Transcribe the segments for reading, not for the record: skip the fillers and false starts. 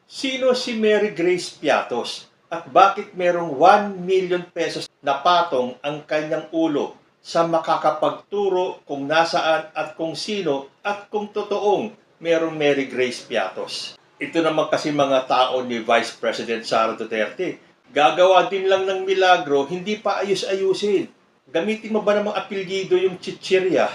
Sino si Mary Grace Patoos at bakit merong 1 million pesos na patong ang kanyang ulo sa makakapagturo kung nasaan at kung sino at kung totoong merong Mary Grace Patoos? Ito naman kasi mga tao ni Vice President Sara Duterte. Gagawa din lang ng milagro, hindi pa ayus-ayusin. Gamitin mo ba namang apelyido yung chichirya?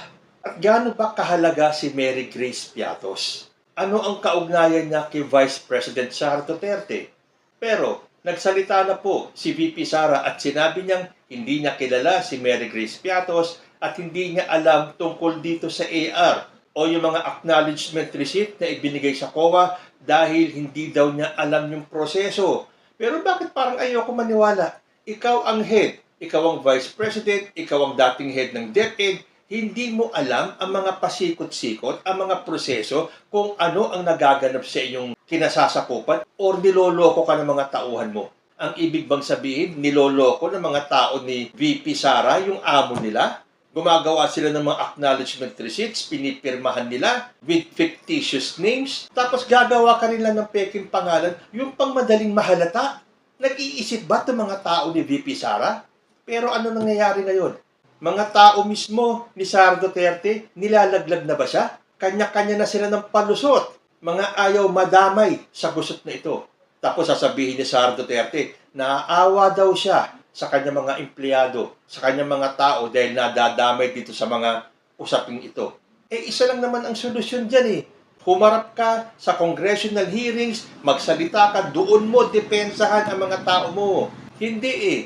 At gaano ba kahalaga si Mary Grace Patoos? Ano ang kaugnayan niya kay Vice President Sara Duterte? Pero nagsalita na po si VP Sara at sinabi niyang hindi niya kilala si Mary Grace Patoos at hindi niya alam tungkol dito sa AR o yung mga acknowledgement receipt na ibinigay sa COA dahil hindi daw niya alam yung proseso. Pero bakit parang ayoko maniwala? Ikaw ang head, ikaw ang Vice President, ikaw ang dating head ng DepEd, hindi mo alam ang mga pasikot-sikot, ang mga proseso, kung ano ang nagaganap sa inyong kinasasakupan or niloloko ka ng mga tauhan mo. Ang ibig bang sabihin, niloloko ng mga tao ni VP Sara, yung amo nila? Gumagawa sila ng mga acknowledgement receipts, pinipirmahan nila with fictitious names, tapos gagawa ka rin lang ng peking pangalan, yung pang madaling mahalata. Nag-iisip ba itong mga tao ni VP Sara? Pero ano nangyayari ngayon? Mga tao mismo ni Sara Duterte, nilalaglag na ba siya? Kanya-kanya na sila ng palusot. Mga ayaw madamay sa gusot na ito. Tapos sasabihin ni Sara Duterte, naaawa daw siya sa kanyang mga empleyado, sa kanyang mga tao dahil nadadamay dito sa mga usaping ito. Isa lang naman ang solusyon dyan eh. Humarap ka sa congressional hearings, magsalita ka, doon mo depensahan ang mga tao mo. Hindi eh.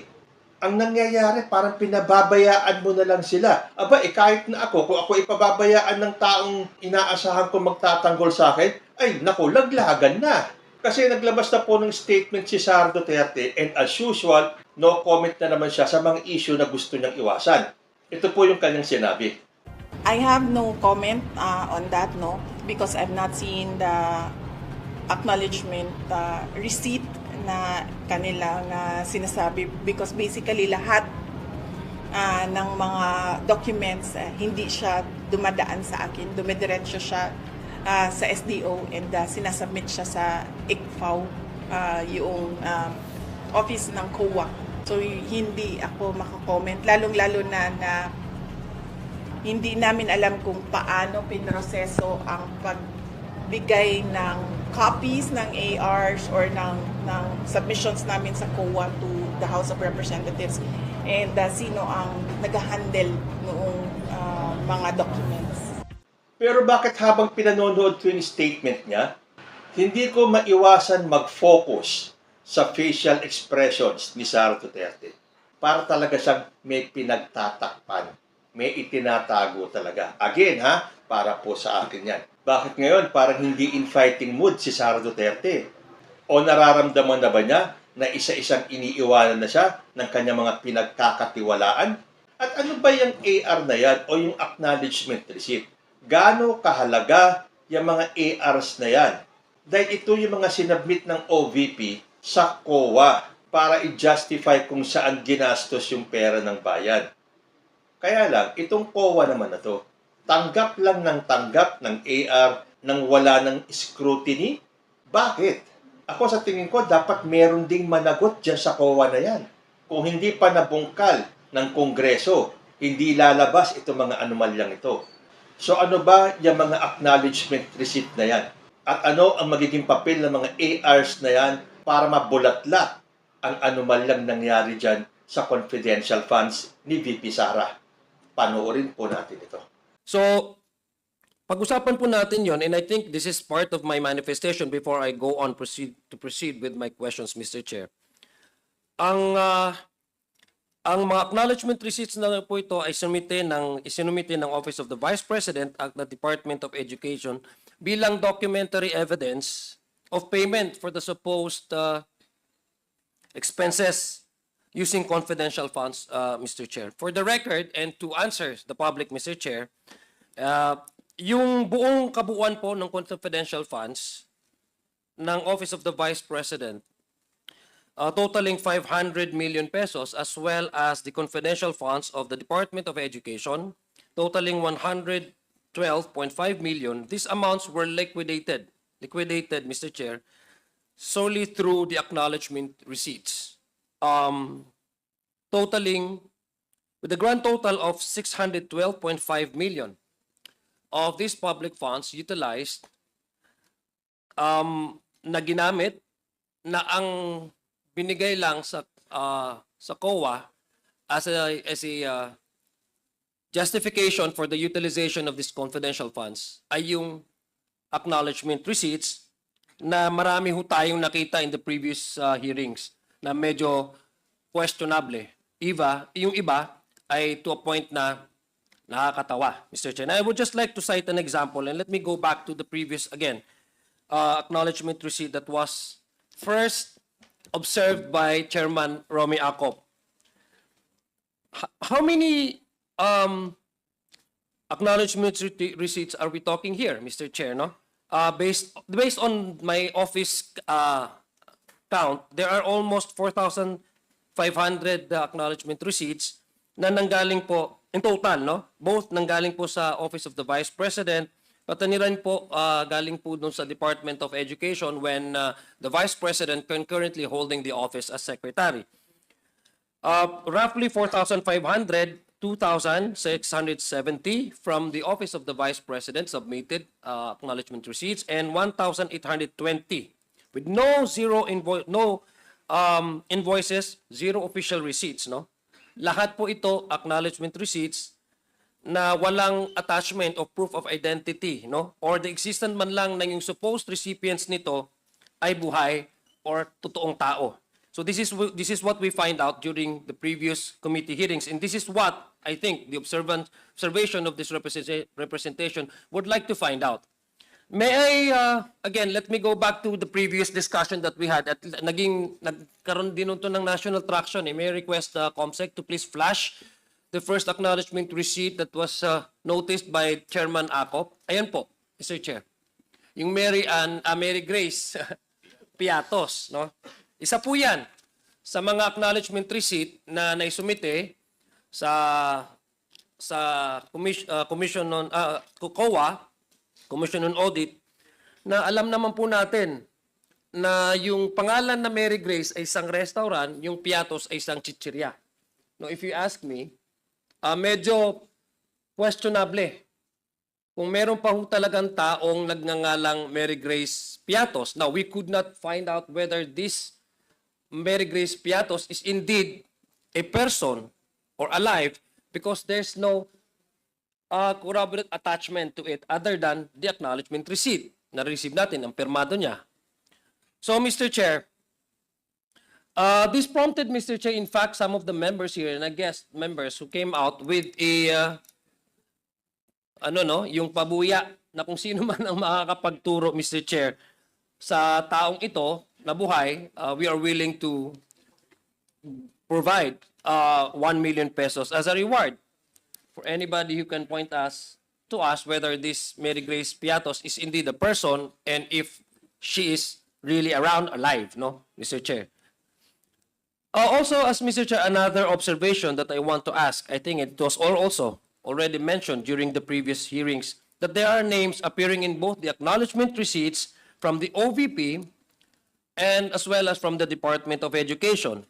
Ang nangyayari, parang pinababayaan mo na lang sila. Aba, kahit na ako, kung ako ipababayaan ng taong inaasahan ko magtatanggol sa akin, ay, naku, laglagan na. Kasi naglabas na po ng statement si Sara Duterte and as usual, no comment na naman siya sa mga issue na gusto niyang iwasan. Ito po yung kanyang sinabi. I have no comment on that, no, because I've not seen the acknowledgement receipt na kanilang sinasabi, because basically lahat ng mga documents hindi siya dumadaan sa akin, dumidiretso siya sa SDO and sinasubmit siya sa ICFAO, yung office ng COA. So hindi ako makakomment, lalong-lalo na hindi namin alam kung paano pinroseso ang pagbigay ng copies ng ARs or ng submissions namin sa COA to the House of Representatives, and sino ang nag-handle noong mga documents. Pero bakit habang pinanonood ko yung statement niya, hindi ko maiwasan mag-focus sa facial expressions ni Sara Duterte. Para talaga siyang may pinagtatakpan, may itinatago talaga. Again para po sa akin yan. Bakit ngayon parang hindi in fighting mood si Sara Duterte? O nararamdaman na ba niya na isa-isang iniiwanan na siya ng kanyang mga pinagkakatiwalaan? At ano ba yung AR na yan o yung acknowledgement receipt? Gaano kahalaga yung mga ARs na yan? Dahil ito yung mga sinabmit ng OVP sa COA para i-justify kung saan ginastos yung pera ng bayan. Kaya lang, itong COA naman na to, tanggap lang ng tanggap ng AR nang wala ng scrutiny? Bakit? Ako sa tingin ko, dapat meron ding managot dyan sa COA na yan. Kung hindi pa nabungkal ng Kongreso, hindi lalabas itong mga anomalyang ito. So ano ba yung mga acknowledgement receipt na yan? At ano ang magiging papel ng mga ARs na yan para mabulatlat ang anomalyang nangyari dyan sa confidential funds ni VP Sara? Panoorin po natin ito. So, pag-usapan po natin yon, and I think this is part of my manifestation before I go on proceed with my questions, Mr. Chair. Ang mga acknowledgement receipts na po ito ay isinumite ng Office of the Vice President at the Department of Education bilang documentary evidence of payment for the supposed expenses using confidential funds, Mr. Chair. For the record, and to answer the public, Mr. Chair, yung buong kabuuan po ng confidential funds ng Office of the Vice President, totaling 500 million pesos, as well as the confidential funds of the Department of Education, totaling 112.5 million. These amounts were liquidated, Mr. Chair, solely through the acknowledgement receipts, totaling with a grand total of 612.5 million of these public funds utilized na ginamit na ang binigay lang sa COA as a justification for the utilization of these confidential funds ay yung acknowledgement receipts na marami ho tayong nakita in the previous hearings na medyo questionable. Yung iba ay to a point na nakakatawa, Mr. Chair. And I would just like to cite an example, and let me go back to the previous, again, acknowledgement receipt that was first observed by Chairman Romy Acop. How many acknowledgement receipts are we talking here, Mr. Chair? No, based on my office count, there are almost 4,500 acknowledgement receipts na nanggaling po in total, no? Both nanggaling po sa Office of the Vice President, pati rin po galing po dun sa Department of Education when the Vice President concurrently holding the office as Secretary. Roughly 4,500, 2,670 from the Office of the Vice President submitted acknowledgement receipts, and 1,820 with no invoices, zero official receipts, no? Lahat po ito acknowledgement receipts na walang attachment of proof of identity, no? Or the existence man lang na yung supposed recipients nito ay buhay or totoong tao. So this is what we find out during the previous committee hearings, and this is what I think the observation of this representation would like to find out. May I, again, let me go back to the previous discussion that we had at nagkaroon din ito ng national traction. May I request COMSEC to please flash the first acknowledgement receipt that was noticed by Chairman Acop. Ayan po, Mr. Chair. Yung Mary Grace Patoos, no? Isa po yan sa mga acknowledgement receipt na naisumite sa Commission on COA, Commission on Audit, na alam naman po natin na yung pangalan na Mary Grace ay isang restaurant, yung Piattos ay isang chichirya. No, if you ask me, medyo questionable kung meron pa ho talagang taong nagngangalang Mary Grace Patoos. Now, we could not find out whether this Mary Grace Patoos is indeed a person or alive because there's no corroborate attachment to it other than the acknowledgement receipt na receive natin, ang pirmado niya. So, Mr. Chair, this prompted, Mr. Chair, in fact, some of the members here and I guess members who came out with a, yung pabuya na kung sino man ang makakapagturo, Mr. Chair, sa taong ito na buhay, we are willing to provide 1 million pesos as a reward for anybody who can point to us whether this Mary Grace Patoos is indeed a person and if she is really around, alive, no, Mr. Chair. Also, as Mr. Chair, another observation that I want to ask, I think it was also already mentioned during the previous hearings, that there are names appearing in both the acknowledgement receipts from the OVP and as well as from the Department of Education.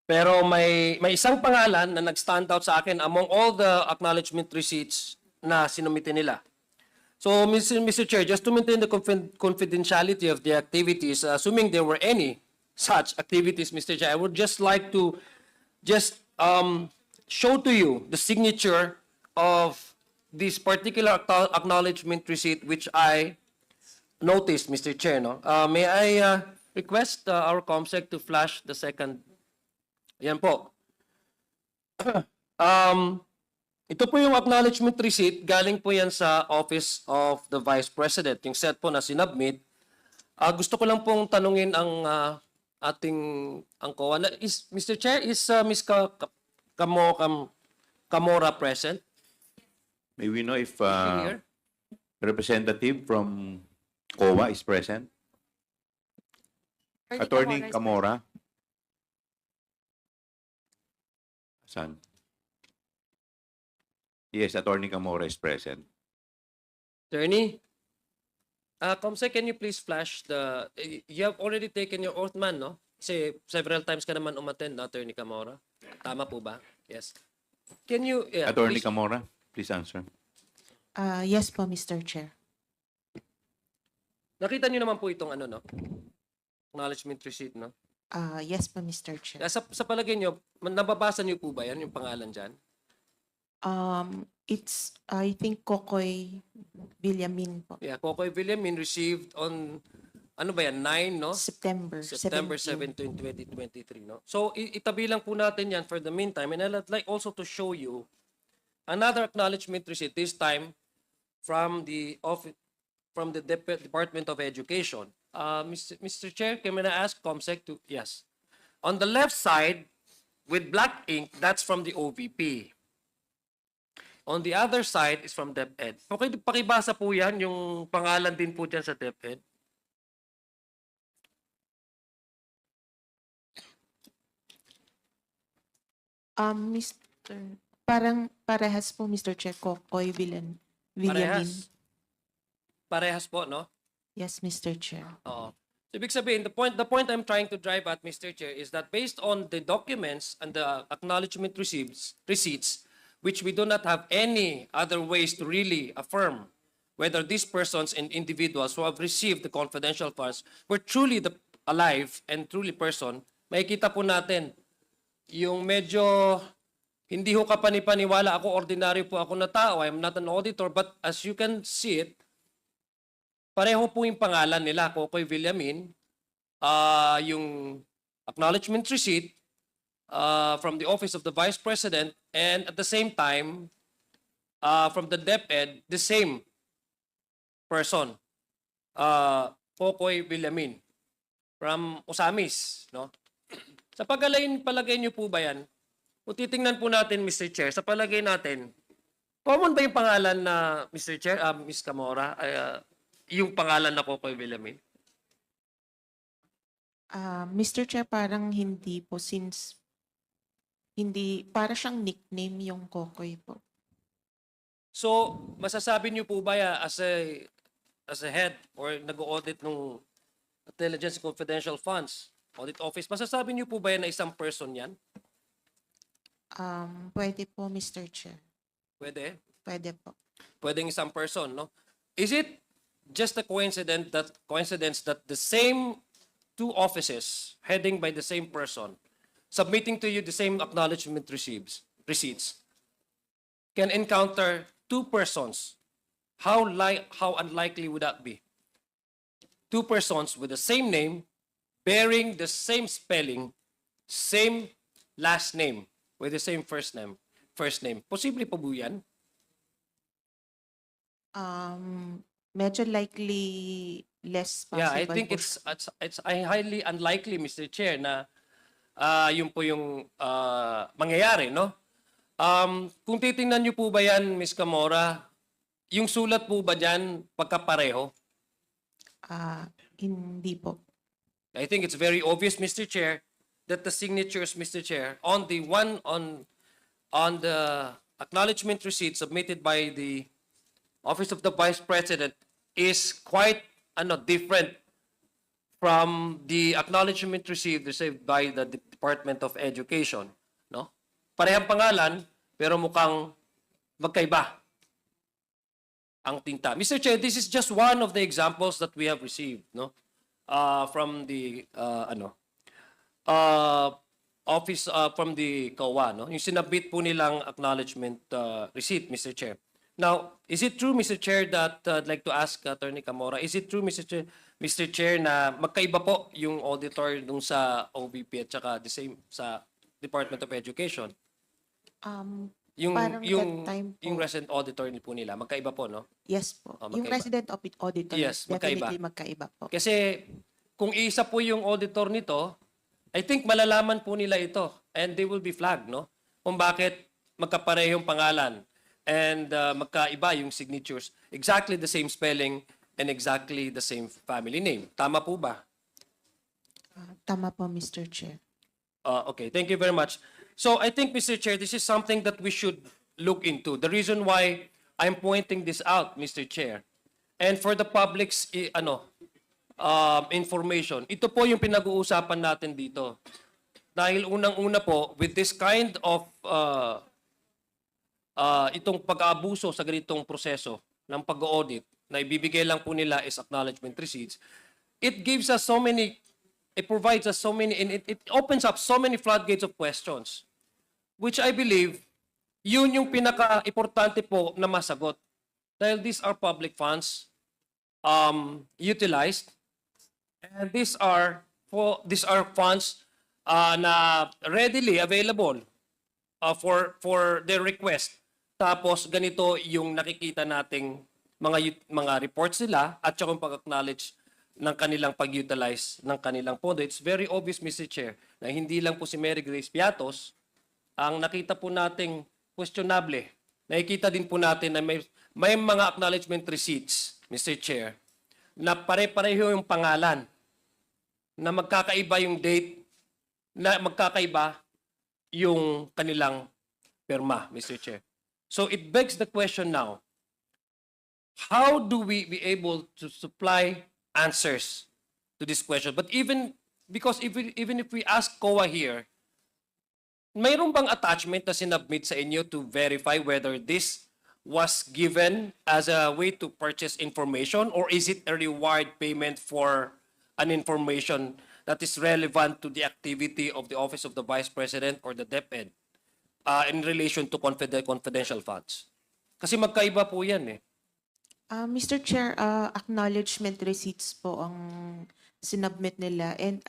Pero may isang pangalan na nag-stand out sa akin among all the acknowledgement receipts na sinumite nila. So, Mr. Chair, just to maintain the confidentiality of the activities, assuming there were any such activities, Mr. Chair, I would just like to just show to you the signature of this particular acknowledgement receipt which I noticed, Mr. Chair. No? May I request our COMSEC to flash the second. Yan po. Ito po yung acknowledgement receipt. Galing po yan sa Office of the Vice President. Yung set po na sinubmit. Gusto ko lang pong tanungin ang ating COA. Mr. Chair, is Ms. Camora present? May we know if Here? representative from COA is present? Attorney Camora. Saan? Yes, Attorney Camora is present. Attorney? Comsec, can you please flash the... You have already taken your oath, man, no? Kasi several times ka naman umattend, Attorney Camora. Tama po ba? Yes. Can you... Yeah, Attorney please. Camora, please answer. Yes po, Mr. Chair. Nakita niyo naman po itong ano, no? Acknowledgement receipt, no? Yes po, Mr. Chair. Sa palagay niyo, nababasa niyo po ba yan, yung pangalan dyan? It's, I think, Kokoy Villamin po. Yeah, Kokoy Villamin received on, ano ba yan, 9, no? September 7, 2023, no? So, itabi lang po natin yan for the meantime. And I'd like also to show you another acknowledgement receipt, this time from the Department of Education. Mr. Chair, can I ask Comsec to... Yes. On the left side, with black ink, that's from the OVP. On the other side is from DepEd. Okay, pakibasa po yan, yung pangalan din po dyan sa DepEd. Mr. Parang parehas po, Mr. Chair, Kokoy Villamin. Parehas. Parehas po, no? Yes, Mr. Chair. Oo. So, ibig sabihin, the point I'm trying to drive at, Mr. Chair, is that based on the documents and the acknowledgement receipts, which we do not have any other ways to really affirm whether these persons and individuals who have received the confidential funds were truly alive and truly person, makikita po natin yung medyo hindi ho kapani-paniwala ako, ordinaryo po ako na tao, I'm not an auditor, but as you can see it, pareho po yung pangalan nila, Kokoy Villamin, yung acknowledgement receipt from the Office of the Vice President, and at the same time, from the DepEd, the same person, Kokoy Villamin, from Osamis. No? Sa palagay niyo po ba yan? Kung titingnan po natin, Mr. Chair, sa palagay natin, common ba yung pangalan na, Mr. Chair, Ms. Camora, yung pangalan na Kokoy Villamin? Mr. Chair, parang hindi po since hindi, para siyang nickname yung Kokoy po. So, masasabi niyo po ba as a head or nag-audit ng Intelligence and Confidential Funds Audit Office, masasabi niyo po ba na isang person yan? Pwede po, Mr. Chair. Pwede? Pwede po. Pwedeng isang person, no? Is it just a coincidence that the same two offices heading by the same person submitting to you the same acknowledgement receipts can encounter two persons? How unlikely would that be? Two persons with the same name, bearing the same spelling, same last name, with the same first name. Posible po yan? Medyo likely less possible. Yeah, I think po. it's highly unlikely, Mr. Chair, na yun po yung mangyayari, no? Kung titingnan niyo po ba yan, Ms. Camora, yung sulat po ba dyan pagkapareho? Hindi po. I think it's very obvious, Mr. Chair, that the signatures, Mr. Chair, on the acknowledgement receipt submitted by the Office of the Vice President is quite different from the acknowledgement received by the Department of Education, no? Parehang pangalan pero mukhang magkaiba ang tinta. Mr. Chair, this is just one of the examples that we have received, no? From the office from the COA, no? Yung sinabit po nilang acknowledgement receipt, Mr. Chair. Now, is it true, Mr. Chair, that I'd like to ask Attorney Camora, is it true, Mr. Chair, na magkaiba po yung auditor dun sa OVP at saka the same sa Department of Education? Parang that time po. Yung resident auditor po nila, magkaiba po, no? Yes po. Oh, Yung magkaiba. resident auditor, Yes, definitely magkaiba po. Kasi kung isa po yung auditor nito, I think malalaman po nila ito and they will be flagged, no? Kung bakit magkaparehong pangalan and magkaiba yung signatures. Exactly the same spelling and exactly the same family name. Tama po ba? Tama po, Mr. Chair. Okay, thank you very much. So I think, Mr. Chair, this is something that we should look into. The reason why I'm pointing this out, Mr. Chair, And for the public's information, ito po yung pinag-uusapan natin dito. Dahil unang-una po, with this kind of itong pag-aabuso sa ganitong proseso ng pag-audit na ibibigay lang po nila is acknowledgement receipts, it gives us so many, it provides us so many, and it opens up so many floodgates of questions, which I believe, yun yung pinaka-importante po na masagot. Dahil these are public funds utilized, and these are funds na readily available for their request. Tapos ganito yung nakikita nating mga reports nila at saka yung pag-acknowledge ng kanilang pag-utilize ng kanilang pondo. It's very obvious, Mr. Chair, na hindi lang po si Mary Grace Patoos ang nakita po nating questionable. Nakikita din po natin na may mga acknowledgement receipts, Mr. Chair, na pare-pareho yung pangalan, na magkakaiba yung date, na magkakaiba yung kanilang pirma, Mr. Chair. So it begs the question now, how do we be able to supply answers to this question? But even if we ask COA here, mayroon bang attachment na sinubmit sa inyo to verify whether this was given as a way to purchase information, or is it a reward payment for an information that is relevant to the activity of the Office of the Vice President or the DepEd in relation to confidential funds? Kasi magkaiba po yan eh. Mr. Chair, acknowledgement receipts po ang sinubmit nila, and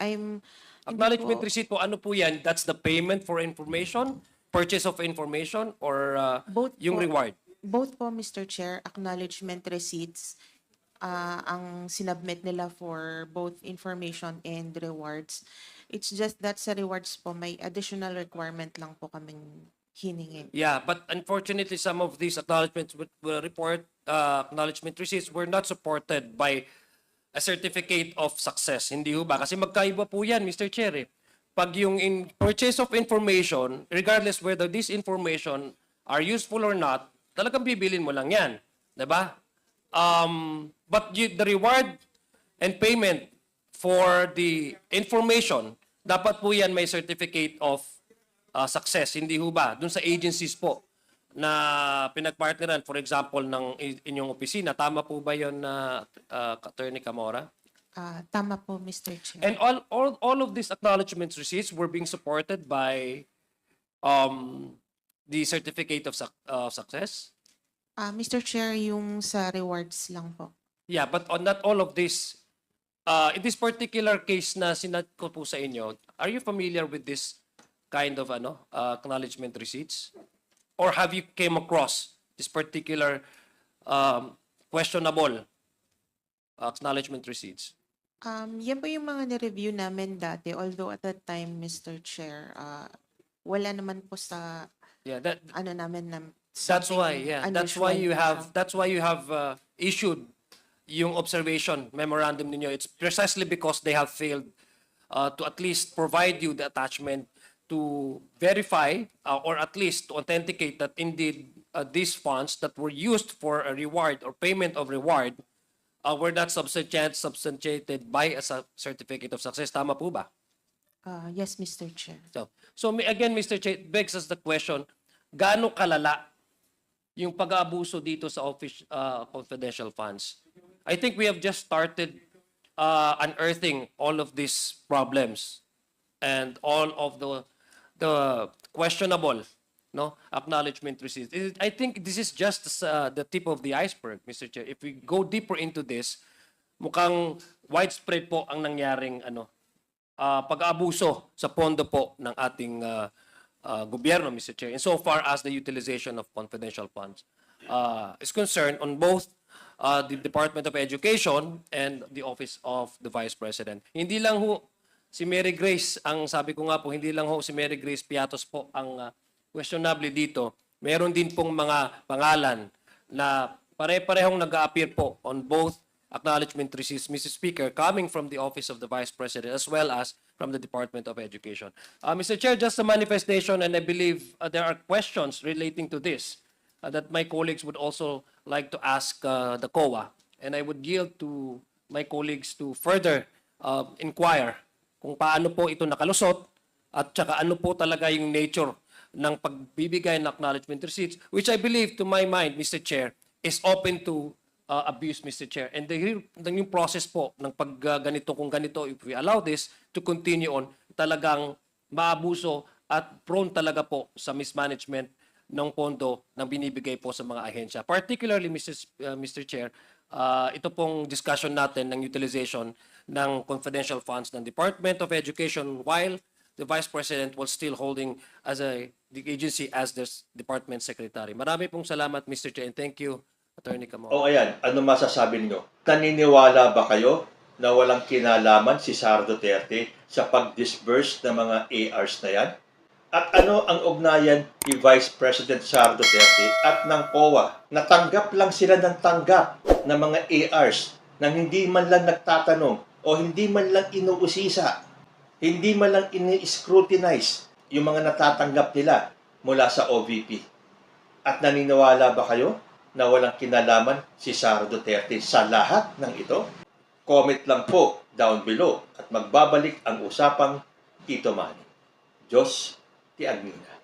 Acknowledgement receipt po, ano po yan? That's the payment for information, purchase of information, or Both yung po. reward? Both po, Mr. Chair, acknowledgement receipts ang sinubmit nila for both information and rewards. It's just that sa rewards po, may additional requirement lang po kaming hiningi. Yeah, but unfortunately, some of these acknowledgement receipts were not supported by a certificate of success. Hindi ho ba? Kasi magkaiba po yan, Mr. Chair. Pag yung purchase of information, regardless whether this information are useful or not, talagang bibilin mo lang yan. Diba? But the reward and payment for the information, dapat po yan may certificate of success. Hindi ho ba? Dun sa agencies po na pinagpartneran, for example, ng inyong opisina. Tama po ba yun, Attorney Camora? Tama po, Mr. Chair. And all of these acknowledgements receipts were being supported by the certificate of success? Mr. Chair, yung sa rewards lang po. Yeah, but on not all of this, in this particular case na sinat ko po sa inyo, are you familiar with this kind of acknowledgement receipts? Or have you came across this particular questionable acknowledgement receipts? Yan po yung mga ni-review namin dati, although at that time, Mr. Chair, wala naman po sa Yeah, namin na that's why, yeah. That's why you have issued yung observation memorandum ninyo. It's precisely because they have failed to at least provide you the attachment to verify or at least to authenticate that indeed these funds that were used for a reward or payment of reward were not substantiated by a certificate of success. Tama po ba? Yes, Mr. Chair. So again, Mr. Chair, it begs us the question, gaano kalala yung pag-aabuso dito sa office confidential funds? I think we have just started unearthing all of these problems and all of the questionable acknowledgement receipts. I think this is just the tip of the iceberg, Mr. Chair. If we go deeper into this, mukhang widespread po ang nangyaring pag-aabuso sa pondo po ng ating gobyerno, Mr. Chair, insofar as the utilization of confidential funds is concerned on both the Department of Education and the Office of the Vice President. Hindi lang ho si Mary Grace, ang sabi ko nga po, hindi lang ho si Mary Grace Patoos po ang questionable dito. Meron din pong mga pangalan na pare-parehong nag-a-appear po on both acknowledgement receipts, Mr. Speaker, coming from the Office of the Vice President as well as from the Department of Education. Mr. Chair, just a manifestation, and I believe there are questions relating to this that my colleagues would also like to ask the COA. And I would yield to my colleagues to further inquire kung paano po ito nakalusot at saka ano po talaga yung nature ng pagbibigay ng acknowledgement receipts, which I believe, to my mind, Mr. Chair, is open to abuse, Mr. Chair. And the new process po ng pagganito kung ganito, if we allow this to continue on, talagang maabuso at prone talaga po sa mismanagement ng pondo na binibigay po sa mga ahensya. Particularly, Mr. Chair, ito pong discussion natin ng utilization ng confidential funds ng Department of Education while the Vice President was still holding as the agency as the Department Secretary. Marami pong salamat, Mr. Chair, and thank you, Attorney Camora. O ayan, ano masasabi niyo? Naniniwala ba kayo na walang kinalaman si Sara Duterte sa pag-disburse ng mga ARs na yan? At ano ang ugnayan ni Vice President Sara Duterte at ng COA? Natanggap lang sila ng tanggap ng mga ARs nang hindi man lang nagtatanong o hindi man lang inuusisa, hindi man lang ini-scrutinize yung mga natatanggap nila mula sa OVP. At naniniwala ba kayo na walang kinalaman si Sara Duterte sa lahat ng ito? Comment lang po down below at magbabalik ang usapang Tito Manny. Diyos ti Agmina.